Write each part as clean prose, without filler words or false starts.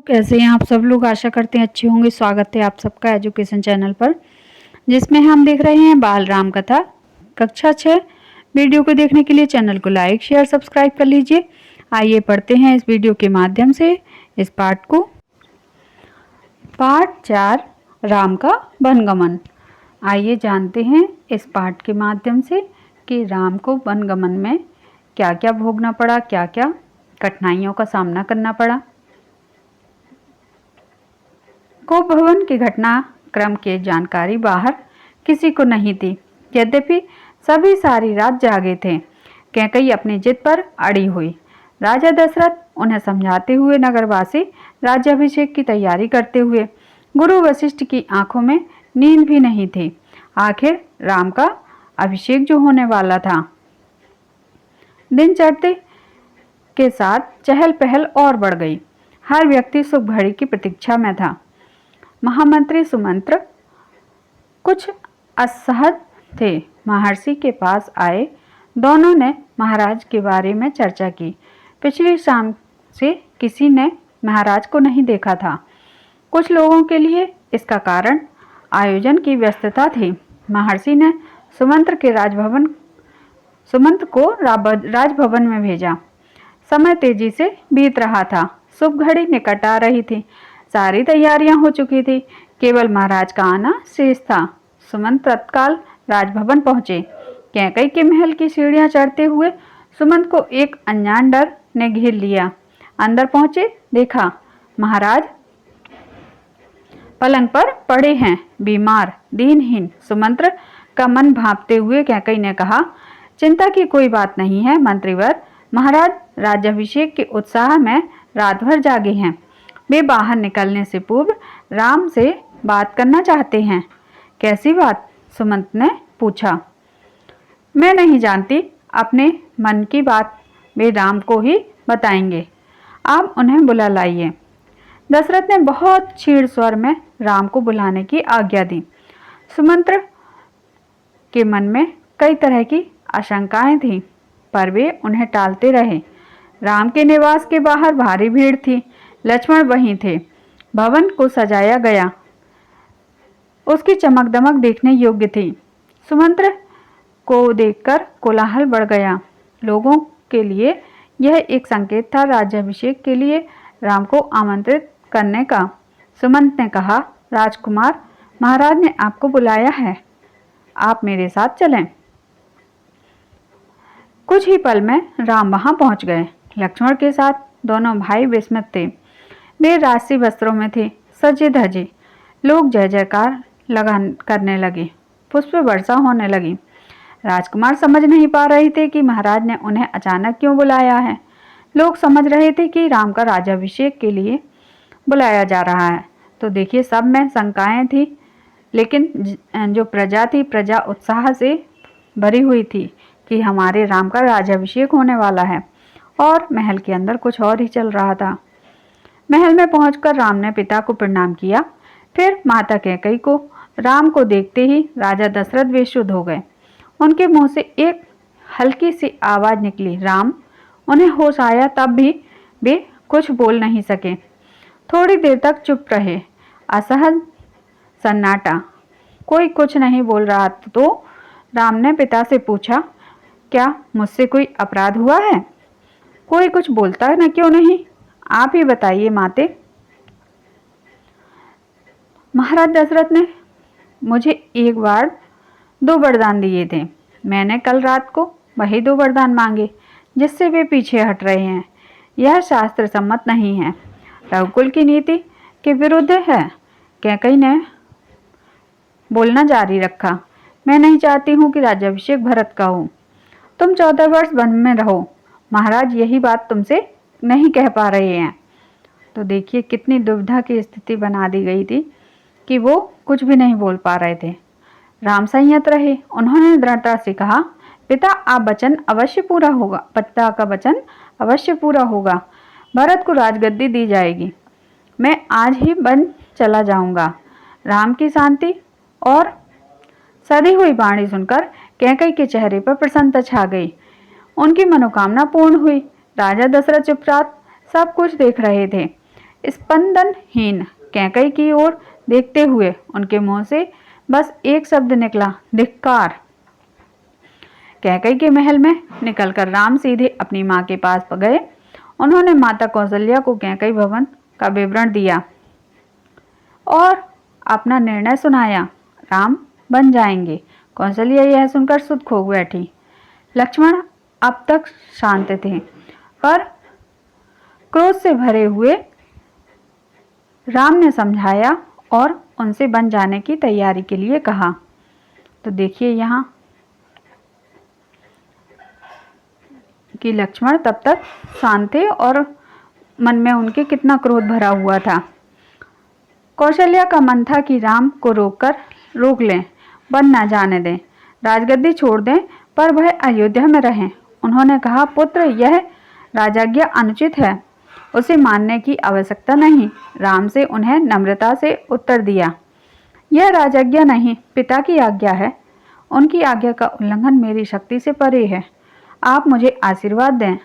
कैसे हैं आप सब लोग। आशा करते हैं अच्छे होंगे। स्वागत है आप सबका एजुकेशन चैनल पर, जिसमें हम देख रहे हैं बाल राम कथा कक्षा 6। वीडियो को देखने के लिए चैनल को लाइक शेयर सब्सक्राइब कर लीजिए। आइए पढ़ते हैं इस वीडियो के माध्यम से इस पाठ को। पाठ 4 राम का वनगमन। आइए जानते हैं इस पाठ के माध्यम से कि राम को वनगमन में क्या क्या भोगना पड़ा, क्या क्या कठिनाइयों का सामना करना पड़ा। कोप भवन की घटना क्रम की जानकारी बाहर किसी को नहीं थी। यद्यपि सभी सारी रात जागे थे। कैकेयी अपनी जिद पर अड़ी हुई। राजा दशरथ उन्हें समझाते हुए नगरवासी राज्याभिषेक की तैयारी करते हुए। गुरु वशिष्ठ की आंखों में नींद भी नहीं थी। आखिर राम का अभिषेक जो होने वाला था। दिन चढ़ते के साथ चहल पहल और बढ़ गई। हर व्यक्ति शुभ घड़ी की प्रतीक्षा में था। महामंत्री सुमंत्र कुछ असहज थे। महर्षि के पास आए। दोनों ने महाराज के बारे में चर्चा की। पिछली शाम से किसी ने महाराज को नहीं देखा था। कुछ लोगों के लिए इसका कारण आयोजन की व्यस्तता थी। महर्षि ने सुमंत्र को राजभवन में भेजा। समय तेजी से बीत रहा था। शुभ घड़ी निकट आ रही थी। सारी तैयारियां हो चुकी थी। केवल महाराज का आना शेष था। सुमंत तत्काल राजभवन पहुंचे। कैकेयी के महल की सीढ़ियां चढ़ते हुए सुमंत को एक अनजान डर ने घेर लिया। अंदर पहुंचे, देखा महाराज पलंग पर पड़े हैं, बीमार दीनहीन। सुमंत्र का मन भांपते हुए कैकेयी ने कहा, चिंता की कोई बात नहीं है मंत्रीवर। महाराज राज्याभिषेक के उत्साह में रात भर जागे हैं। वे बाहर निकलने से पूर्व राम से बात करना चाहते हैं। कैसी बात? सुमंत ने पूछा। मैं नहीं जानती, अपने मन की बात वे राम को ही बताएंगे। आप उन्हें बुला लाइए। दशरथ ने बहुत क्षीण स्वर में राम को बुलाने की आज्ञा दी। सुमंत्र के मन में कई तरह की आशंकाएं थीं, पर वे उन्हें टालते रहे। राम के निवास के बाहर भारी भीड़ थी। लक्ष्मण वहीं थे। भवन को सजाया गया। उसकी चमक दमक देखने योग्य थी। सुमंत्र को देखकर कोलाहल बढ़ गया। लोगों के लिए यह एक संकेत था राज्याभिषेक के लिए राम को आमंत्रित करने का। सुमंत ने कहा, राजकुमार, महाराज ने आपको बुलाया है, आप मेरे साथ चलें। कुछ ही पल में राम वहां पहुंच गए। लक्ष्मण के साथ दोनों भाई विस्मित थे। वे राजसी वस्त्रों में थे, सजे धजे। लोग जय जयकार करने लगे। पुष्प वर्षा होने लगी। राजकुमार समझ नहीं पा रहे थे कि महाराज ने उन्हें अचानक क्यों बुलाया है। लोग समझ रहे थे कि राम का राज्याभिषेक के लिए बुलाया जा रहा है। तो देखिए, सब में शंकाएं थी, लेकिन जो प्रजा थी, प्रजा उत्साह से भरी हुई थी कि हमारे राम का राज्याभिषेक होने वाला है। और महल के अंदर कुछ और ही चल रहा था। महल में पहुंचकर राम ने पिता को प्रणाम किया। फिर माता कैकेयी को। राम को देखते ही राजा दशरथ बेसुध हो गए। उनके मुंह से एक हल्की सी आवाज निकली, राम। उन्हें होश आया, तब भी वे कुछ बोल नहीं सके। थोड़ी देर तक चुप रहे। असहज सन्नाटा। कोई कुछ नहीं बोल रहा। तो राम ने पिता से पूछा, क्या मुझसे कोई अपराध हुआ है? कोई कुछ बोलता न क्यों नहीं? आप ही बताइए माते। महाराज दशरथ ने मुझे एक बार 2 वरदान दिए थे। मैंने कल रात को वही 2 वरदान मांगे, जिससे वे पीछे हट रहे हैं। यह शास्त्र सम्मत नहीं है, रघुकुल की नीति के विरुद्ध है। कैकेयी ने बोलना जारी रखा, मैं नहीं चाहती हूँ कि राज्याभिषेक भरत का हो। तुम 14 वर्ष वन में रहो। महाराज यही बात तुमसे नहीं कह पा रहे हैं। तो देखिए, कितनी दुविधा की स्थिति बना दी गई थी कि वो कुछ भी नहीं बोल पा रहे थे। राम संयत रहे। उन्होंने दृढ़ता से कहा, पिता आप वचन अवश्य पूरा होगा। पिता का वचन अवश्य पूरा होगा। भरत को राजगद्दी दी जाएगी। मैं आज ही वन चला जाऊंगा। राम की शांति और सधी हुई वाणी सुनकर कैकेयी के चेहरे पर प्रसन्नता छा गई। उनकी मनोकामना पूर्ण हुई। राजा दशरथ चुपचाप सब कुछ देख रहे थे। स्पंदनहीन कैकई की ओर देखते हुए उनके मुंह से बस एक शब्द निकला, धिक्कार। कैकई के महल में निकलकर राम सीधे अपनी मां के पास गए। उन्होंने माता कौशल्या को कैकई भवन का विवरण दिया और अपना निर्णय सुनाया। राम बन जाएंगे। कौशल्या यह सुनकर सुध खो बैठी। लक्ष्मण अब तक शांत थे, पर क्रोध से भरे हुए राम ने समझाया और उनसे बन जाने की तैयारी के लिए कहा। तो देखिए यहाँ कि लक्ष्मण तब तक शांत थे और मन में उनके कितना क्रोध भरा हुआ था। कौशल्या का मन था कि राम को रोक लें, बन ना जाने दें, राजगद्दी छोड़ दें, पर वह अयोध्या में रहें। उन्होंने कहा, पुत्र, यह राजाज्ञा अनुचित है, उसे मानने की आवश्यकता नहीं। राम से उन्हें नम्रता से उत्तर दिया, यह राजाज्ञा नहीं, पिता की आज्ञा है। उनकी आज्ञा का उल्लंघन मेरी शक्ति से परे है। आप मुझे आशीर्वाद दें।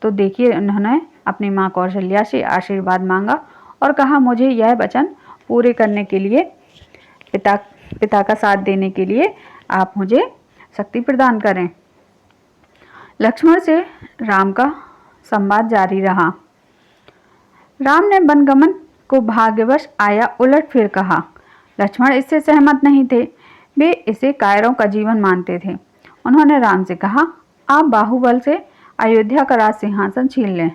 तो देखिए, उन्होंने अपनी माँ कौशल्या से आशीर्वाद मांगा और कहा, मुझे यह वचन पूरे करने के लिए, पिता का साथ देने के लिए आप मुझे शक्ति प्रदान करें। लक्ष्मण से राम का संवाद जारी रहा। राम ने वनगमन को भाग्यवश आया उलट फिर कहा। लक्ष्मण इससे सहमत नहीं थे, वे इसे कायरों का जीवन मानते थे। उन्होंने राम से कहा, आप बाहुबल से अयोध्या का राज सिंहासन छीन लें,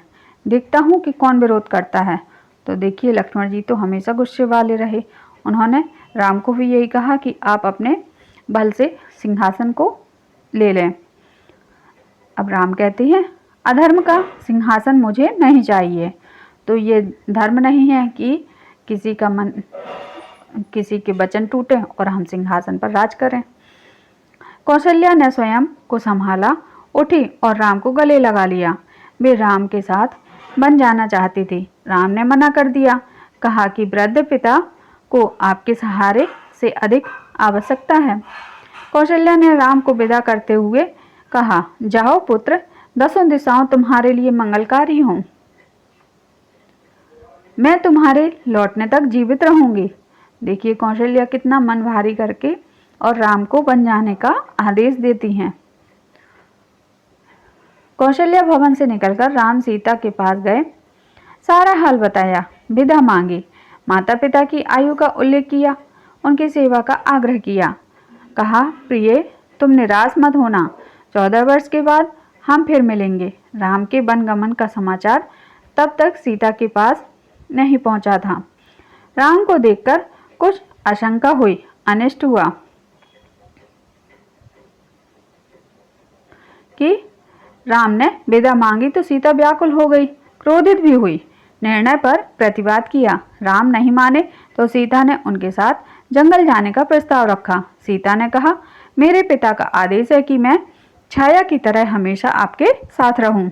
देखता हूँ कि कौन विरोध करता है। तो देखिए, लक्ष्मण जी तो हमेशा गुस्से वाले रहे। उन्होंने राम को भी यही कहा कि आप अपने बल से सिंहासन को ले लें। अब राम कहते हैं, अधर्म का सिंहासन मुझे नहीं चाहिए। तो ये धर्म नहीं है कि किसी के वचन टूटे और हम सिंहासन पर राज करें। कौशल्या ने स्वयं को संभाला, उठी और राम को गले लगा लिया। वे राम के साथ बन जाना चाहती थी। राम ने मना कर दिया, कहा कि वृद्ध पिता को आपके सहारे से अधिक आवश्यकता है। कौशल्या ने राम को विदा करते हुए कहा, जाओ पुत्र, 10 दिशाओं तुम्हारे लिए मंगलकारी हों। मैं तुम्हारे लौटने तक जीवित रहूंगी। देखिए, कौशल्या कितना मन भारी करके और राम को बन जाने का आदेश देती हैं। कौशल्या भवन से निकलकर राम सीता के पास गए, सारा हाल बताया, विदा मांगी, माता पिता की आयु का उल्लेख किया, उनकी सेवा का आग्रह किया। कहा, प्रिय, तुम निराश मत होना, 14 वर्ष के बाद हम फिर मिलेंगे। राम के वनगमन का समाचार तब तक सीता के पास नहीं पहुंचा था। राम को देखकर कुछ आशंका हुई, अनिष्ट हुआ कि राम ने विदा मांगी तो सीता व्याकुल हो गई, क्रोधित भी हुई। निर्णय पर प्रतिवाद किया। राम नहीं माने तो सीता ने उनके साथ जंगल जाने का प्रस्ताव रखा। सीता ने कहा, मेरे पिता का आदेश है कि मैं छाया की तरह हमेशा आपके साथ रहूं।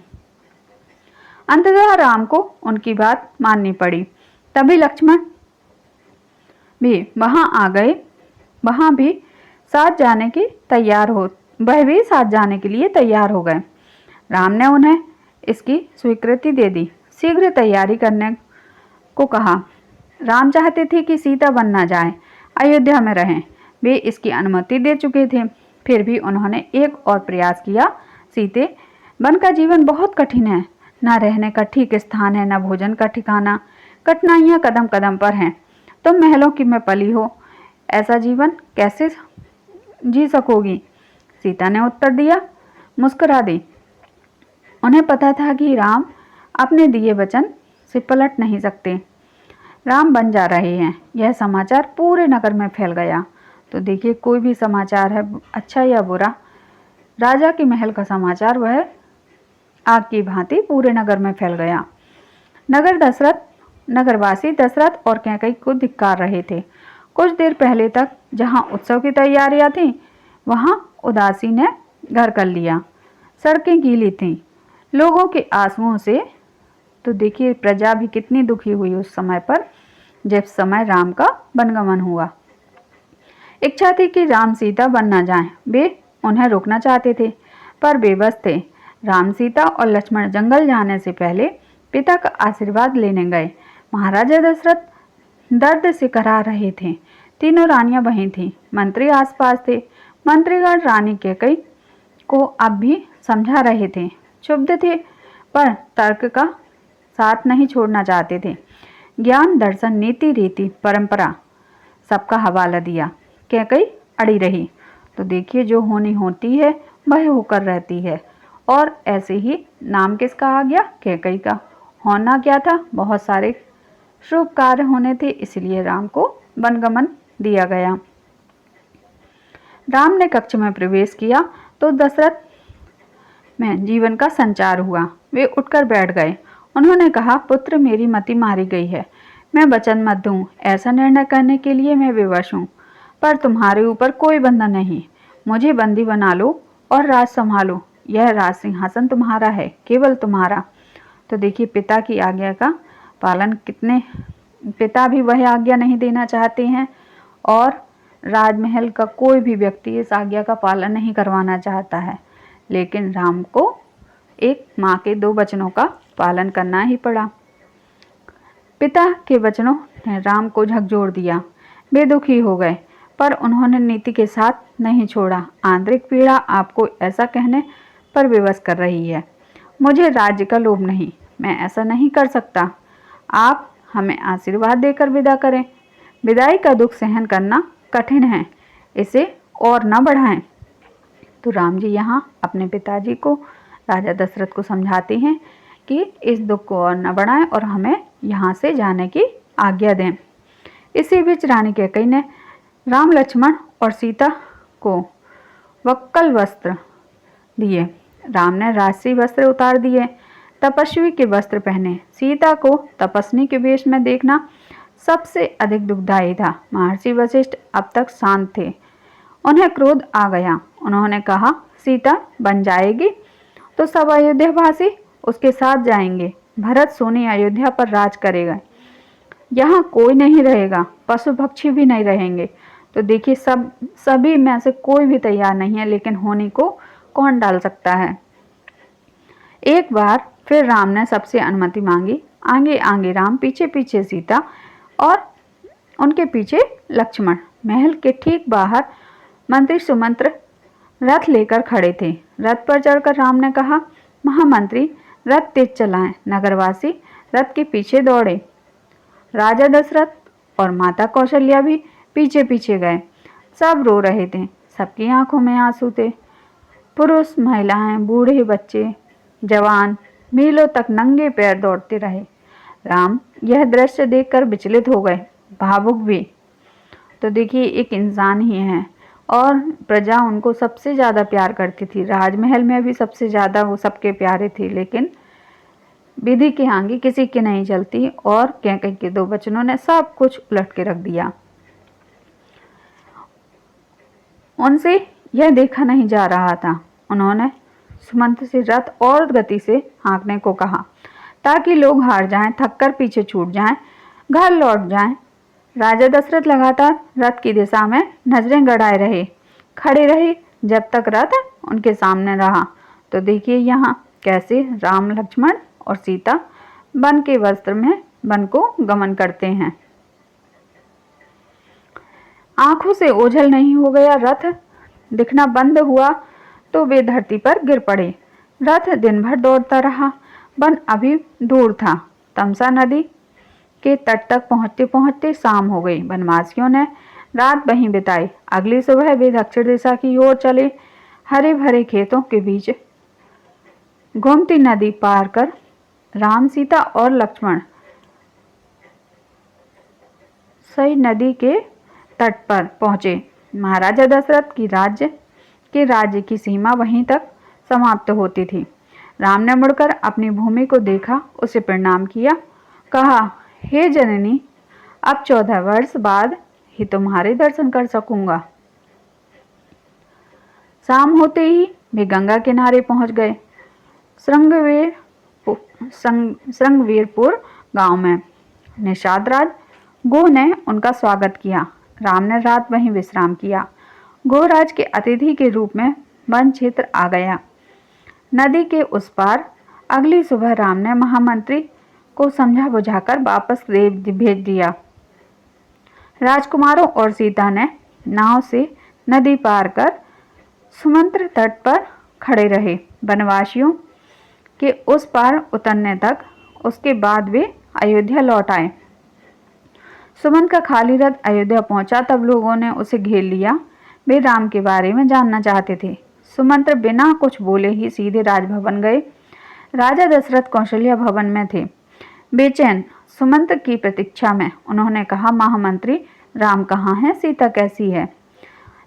अंततः राम को उनकी बात माननी पड़ी। तभी लक्ष्मण भी वहां आ गए। वह भी साथ जाने के लिए तैयार हो गए। राम ने उन्हें इसकी स्वीकृति दे दी, शीघ्र तैयारी करने को कहा। राम चाहते थे कि सीता बन ना जाए, अयोध्या में रहें। वे इसकी अनुमति दे चुके थे, फिर भी उन्होंने एक और प्रयास किया। सीते, वन का जीवन बहुत कठिन है, न रहने का ठीक स्थान है, न भोजन का ठिकाना, कठिनाइयाँ कदम कदम पर हैं। तुम महलों की में पली हो, ऐसा जीवन कैसे जी सकोगी? सीता ने उत्तर दिया, मुस्कुरा दी। उन्हें पता था कि राम अपने दिए वचन से पलट नहीं सकते। राम बन जा रहे हैं, यह समाचार पूरे नगर में फैल गया। तो देखिए, कोई भी समाचार है, अच्छा या बुरा, राजा के महल का समाचार वह आग की भांति पूरे नगर में फैल गया। नगरवासी दशरथ और कैकई को धिक्कार रहे थे। कुछ देर पहले तक जहां उत्सव की तैयारियां थीं, वहां उदासी ने घर कर लिया। सड़कें गीली थीं लोगों के आंसुओं से। तो देखिए, प्रजा भी कितनी दुखी हुई उस समय पर, जब समय राम का वनगमन हुआ। इच्छा थी कि राम सीता बन न जाएं। वे उन्हें रोकना चाहते थे, पर बेबस थे। राम, सीता और लक्ष्मण जंगल जाने से पहले पिता का आशीर्वाद लेने गए। महाराजा दशरथ दर्द से कराह रहे थे। तीनों रानियां वहीं थीं, मंत्री आसपास थे। मंत्रीगण रानी कैकेयी को अब भी समझा रहे थे, क्षुब्ध थे पर तर्क का साथ नहीं छोड़ना चाहते थे। ज्ञान, दर्शन, नीति, रीति, परंपरा सबका हवाला दिया। कैकेयी अड़ी रही। तो देखिए, जो होनी होती है वह होकर रहती है। और ऐसे ही नाम किसका आ गया? कैकेयी का। होना क्या था? बहुत सारे शुभ कार्य होने थे, इसलिए राम को वनगमन दिया गया। राम ने कक्ष में प्रवेश किया तो दशरथ में जीवन का संचार हुआ। वे उठकर बैठ गए। उन्होंने कहा, पुत्र, मेरी मति मारी गई है। मैं वचन मत दूं, ऐसा निर्णय करने के लिए मैं विवश हूँ, पर तुम्हारे ऊपर कोई बंधन नहीं। मुझे बंदी बना लो और राज संभालो। यह राज सिंहासन तुम्हारा है, केवल तुम्हारा। तो देखिए, पिता की आज्ञा का पालन कितने, पिता भी वह आज्ञा नहीं देना चाहते हैं और राजमहल का कोई भी व्यक्ति इस आज्ञा का पालन नहीं करवाना चाहता है, लेकिन राम को एक माँ के 2 वचनों का पालन करना ही पड़ा। पिता के वचनों ने राम को झकझोर दिया। वे दुखी हो गए, पर उन्होंने नीति के साथ नहीं छोड़ा। आंतरिक पीड़ा आपको ऐसा कहने पर विवश कर रही है। मुझे राज्य का लोभ नहीं, मैं ऐसा नहीं कर सकता। आप हमें आशीर्वाद देकर विदा करें। विदाई का दुख सहन करना कठिन है, इसे और न बढ़ाएं। तो राम जी यहाँ अपने पिताजी को, राजा दशरथ को समझाते हैं कि इस दुख को और न बढ़ाएं और हमें यहाँ से जाने की आज्ञा दें। इसी बीच रानी कैकेयी ने राम, लक्ष्मण और सीता को वक्कल वस्त्र दिए। राम ने राजसी वस्त्र उतार दिए, तपस्वी के वस्त्र पहने। सीता को तपस्वी के वेश में देखना सबसे अधिक दुखदायी था। महर्षि वशिष्ठ अब तक शांत थे। उन्हें क्रोध आ गया। उन्होंने कहा, सीता बन जाएगी तो सब अयोध्यावासी उसके साथ जाएंगे। भरत सोनी अयोध्या पर राज करेगा। यहाँ कोई नहीं रहेगा, पशु पक्षी भी नहीं रहेंगे। तो देखिए, सभी में से कोई भी तैयार नहीं है, लेकिन होनी को कौन डाल सकता है। एक बार फिर राम ने सबसे अनुमति मांगी। आगे आगे राम, पीछे पीछे सीता और उनके पीछे लक्ष्मण। महल के ठीक बाहर मंत्री सुमंत्र रथ लेकर खड़े थे। रथ पर चढ़कर राम ने कहा, महामंत्री रथ तेज चलाएं। नगरवासी रथ के पीछे दौड़े। राजा दशरथ और माता कौशल्या भी पीछे पीछे गए। सब रो रहे थे, सबकी आंखों में आंसू थे। पुरुष, महिलाएं, बूढ़े, बच्चे, जवान मीलों तक नंगे पैर दौड़ते रहे। राम यह दृश्य देखकर विचलित हो गए, भावुक भी। तो देखिए, एक इंसान ही है और प्रजा उनको सबसे ज़्यादा प्यार करती थी। राजमहल में भी सबसे ज़्यादा वो सबके प्यारे थे, लेकिन विधि के आगे किसी की नहीं चलती और कैकेयी के 2 वचनों ने सब कुछ उलट के रख दिया। उनसे यह देखा नहीं जा रहा था। उन्होंने सुमंत्र से रथ और गति से हाँकने को कहा, ताकि लोग हार जाएं, थककर पीछे छूट जाएं, घर लौट जाएं। राजा दशरथ लगातार रथ की दिशा में नजरें गड़ाए रहे, खड़े रहे जब तक रथ उनके सामने रहा। तो देखिए यहाँ कैसे राम, लक्ष्मण और सीता वन के वस्त्र में वन को गमन करते हैं। आंखों से ओझल नहीं हो गया। रथ दिखना बंद हुआ तो वे धरती पर गिर पड़े। रथ दिन भर दौड़ता रहा। वन अभी दूर था। तमसा नदी के तट तक पहुंचते पहुंचते शाम हो गई। वनवासियों ने रात वहीं बिताई। अगली सुबह वे दक्षिण दिशा की ओर चले। हरे भरे खेतों के बीच घूमती नदी पार कर राम, सीता और लक्ष्मण सही नदी के तट पर पहुंचे। महाराजा दशरथ की राज्य की सीमा वहीं तक समाप्त होती थी। राम ने मुड़कर अपनी भूमि को देखा, उसे प्रणाम किया, कहा, हे जननी, अब 14 वर्ष बाद ही तुम्हारे दर्शन कर सकूंगा। शाम होते ही वे गंगा किनारे पहुंच गए। श्रृंगवीरपुर गांव में निषादराज गो ने उनका स्वागत किया। राम ने रात वहीं विश्राम किया। गोराज के अतिथि के रूप में वन क्षेत्र आ गया। नदी के उस पार अगली सुबह राम ने महामंत्री को समझा बुझाकर वापस भेज दिया। राजकुमारों और सीता ने नाव से नदी पार कर सुमंत्र तट पर खड़े रहे। वनवासियों के उस पार उतरने तक उसके बाद वे अयोध्या लौट आए। सुमंत का खाली रथ अयोध्या पहुंचा तब लोगों ने उसे घेर लिया। वे राम के बारे में जानना चाहते थे। सुमंत्र बिना कुछ बोले ही सीधे राजभवन गए। राजा दशरथ कौशल्या भवन में थे, बेचैन सुमंत्र की प्रतीक्षा में। उन्होंने कहा, महामंत्री, राम कहाँ हैं? सीता कैसी है?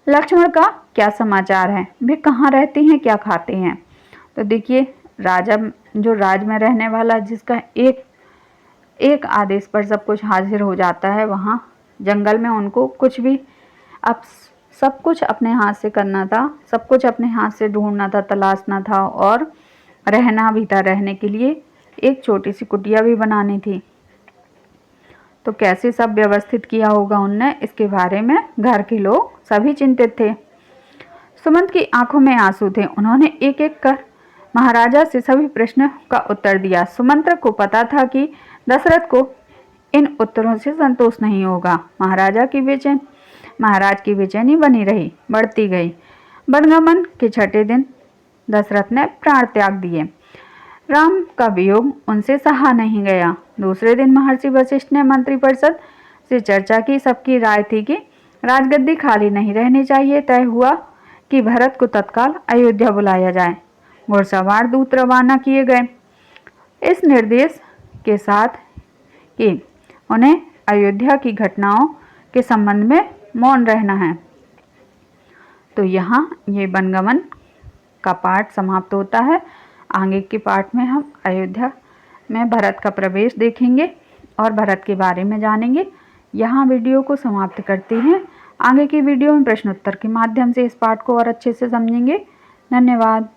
लक्ष्मण का क्या समाचार है? वे कहाँ रहते हैं? क्या खाते हैं? तो देखिए, राजा जो राज में रहने वाला, जिसका एक आदेश पर सब कुछ हाजिर हो जाता है, वहाँ जंगल में उनको कुछ भी अब सब कुछ अपने हाथ से करना था, सब कुछ अपने हाथ से ढूंढना था, तलाशना था और रहना भी था। रहने के लिए एक छोटी सी कुटिया भी बनानी थी। तो कैसे सब व्यवस्थित किया होगा उनने, इसके बारे में घर के लोग सभी चिंतित थे। सुमंत की आंखों में आंसू थे। उन्होंने एक एक कर महाराजा से सभी प्रश्नों का उत्तर दिया। सुमंत्र को पता था कि दशरथ को इन उत्तरों से संतोष नहीं होगा। महाराज की बेचैनी बनी रही, बढ़ती गई। वनगमन के छठे दिन दशरथ ने प्राण त्याग दिए। राम का वियोग उनसे सहा नहीं गया। दूसरे दिन महर्षि वशिष्ठ ने मंत्रिपरिषद से चर्चा की। सबकी राय थी कि राजगद्दी खाली नहीं रहनी चाहिए। तय हुआ कि भरत को तत्काल अयोध्या बुलाया जाए। घुड़सवार दूत रवाना किए गए इस निर्देश के साथ कि उन्हें अयोध्या की घटनाओं के संबंध में मौन रहना है। तो यहाँ ये वनगमन का पाठ समाप्त होता है। आगे के पाठ में हम अयोध्या में भरत का प्रवेश देखेंगे और भरत के बारे में जानेंगे। यहाँ वीडियो को समाप्त करते हैं। आगे की वीडियो में प्रश्नोत्तर के माध्यम से इस पाठ को और अच्छे से समझेंगे। धन्यवाद।